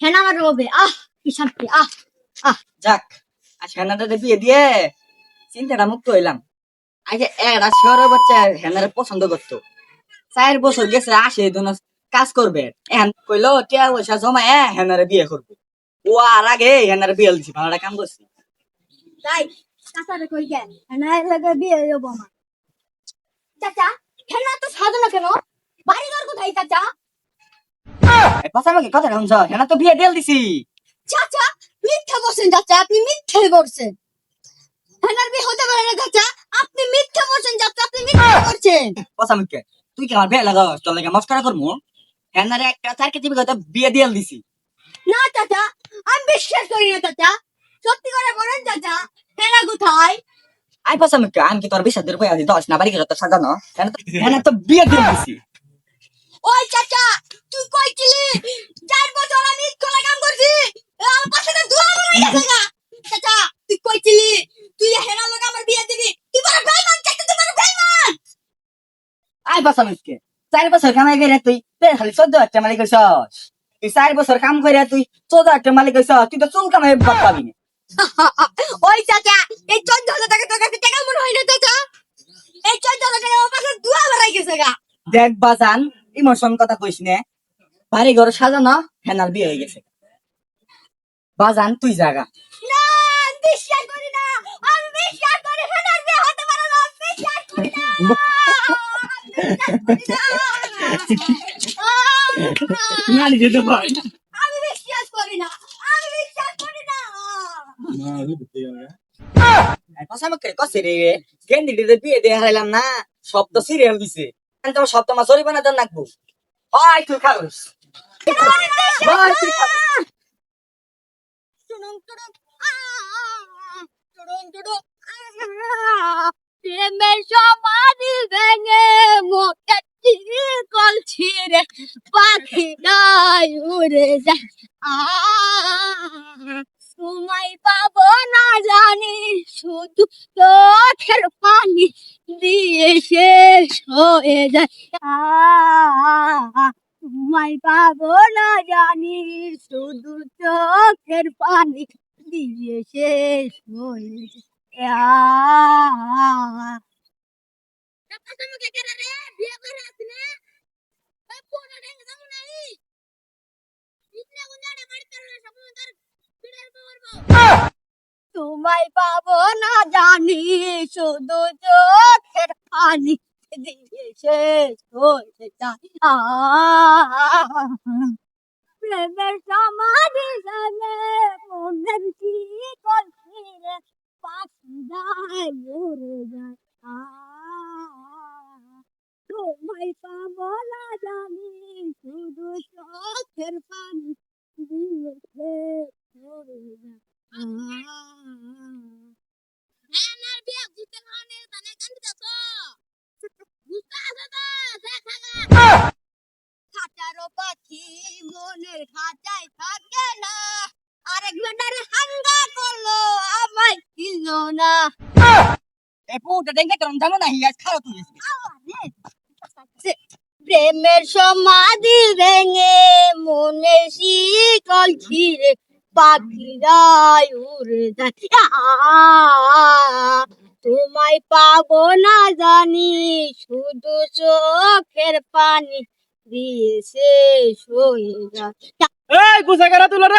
হেনা আমার রবে কি শান্তি যাক আজ হেনাটাতে বিয়ে দিয়ে চিন্তাটা মুক্ত হইলাম। আগে একটা শহরের বাচ্চা হেনারে পছন্দ করতো, 4 বছর গেছে আসে দুনো কাজ করবে, এখন কইলো টিয়া পয়সা জমায় হেনারে বিয়ে করবো। ও আর আগে হেনারে বিয়ে দিছি, ভালোটা কাম করছি। তাই চাচারে কই গেল হেনা লাগে বিয়ে হবো আমার। চাচা হেনা তো সাজানো কেন, বাড়ি ঘর কোথায় চাচা? কথা আমাকে কথা শুনছ, হেনা তো বিয়ে দিয়ে দিছি। চাচা মিথ্যা বলছেন চাচা, আপনি মিথ্যা বলছেন। হেনার বিয়ে হতে পারে না চাচা, আপনি মিথ্যা বলছেন চাচা, আপনি মিথ্যা বলছেন। কথা আমাকে তুই কি আমার বিয়ে লাগাও, তোর লাগে মস্করা করবো? হেনারে একটা 4 কেজি বিয়ে দিয়ে দিছি। না চাচা, আমি বিশ্বাস করি না চাচা, সত্যি করে বলেন চাচা, হেনা কোথায়? আই পাশা আমাকে আমি কি তোর বিশ্বাস দিয়ে কই আছি 10 না বাড়ি গেলে তো সাজানো, হেনা তো বিয়ে দিয়ে দিছি। ওই চাচা তুই কইছিলি 4 বছর আমি কলা কাম করছি, আমার পাশে তো দুয়া বানাই গেছে গা। চাচা তুই কইছিলি তুই হেনার লগে আমার বিয়ে দিবি, তুই বড় বেঈমান চাচা, তুই বড় বেঈমান। আই পাশা আমাকে 4 বছর কামাই করে তুই খালি 14,000 মালিক হইছস। তুই 4 বছর কাম করে তুই 14,000 মালিক হইছস, তুই তো চুল কামাই বাদ পাবি না। ওই চাচা এই 14,000 টাকা তোর কাছে টাকা মনে হয় না চাচা, এই 14,000 টাকা আমার পাশে দুয়া বানাই গেছে গা। দেখ বাজান, ইমোশন কথা কইস না, বাড়ি ঘর সাজানো হেনার বিয়ে হয়ে গেছে। বাজান তুই জাগা। না বিশ্বাস করি না, আমি বিশ্বাস করি হেনার বিয়ে হতে পারে না, বিশ্বাস করি না, নানি যেতে পার। আমি বিশ্বাস করি না, আমি বিশ্বাস করি না। কথা আমাকে কসে রে, ক্যান্ডিডেটের বিয়ে দিয়ে হারাইলাম না, সব তো সিরিয়াল দিছে। তোমার সব তোমার জরিমানা দেন রাখবো। হয় তুই খাস, হয় তুই খাস। টুডুম টুডুম টুডুম টুডুম প্রেমের সমাধি ভেঙে মোটা কল ছিঁড়ে পাখি নাই উড়ে যায়। তোমায় পাবো না জানি, শুধু চোখের পানি দিয়ে শেষ হয়ে যায়। তোমায় পাবো না জানি, শুধু চোখের পানি দিয়ে শেষ হয়ে যায়। তোমায় পাবো না জানি, শুধু চোখের পানি দিয়ে শেষ হয়ে যায়। প্রেমের সমাধি জানে মনের শিকল ছিঁড়ে পাখি যায় উড়ে যায়। তোমায় পাবো না জানি, শুধু চোখের পানি দিয়ে শেষ হয়ে যায়। হেনার বিয়ে ঘুরতে খাওয়ানোর তানে কান্দিতেছ, বুঝতে আছে তো? দেখা গা খাঁচারও পাখি মনের খাঁচায় থাকে না, আরেক বেটারে হাঙ্গা করলো আমায় ছিল না। এ পুটা দেঙ্গে তোর জানো না হিয়াজ খাও তুই। প্রেমের সমাধি ভেঙে মনে শিকল ছিঁড়ে পাখি যায় উড়ে যায়। তোমায় পাবো না জানি, শুধু চোখের পানি দিয়ে শেষ হয়ে যায়। এই গুছা করা তুলো রে।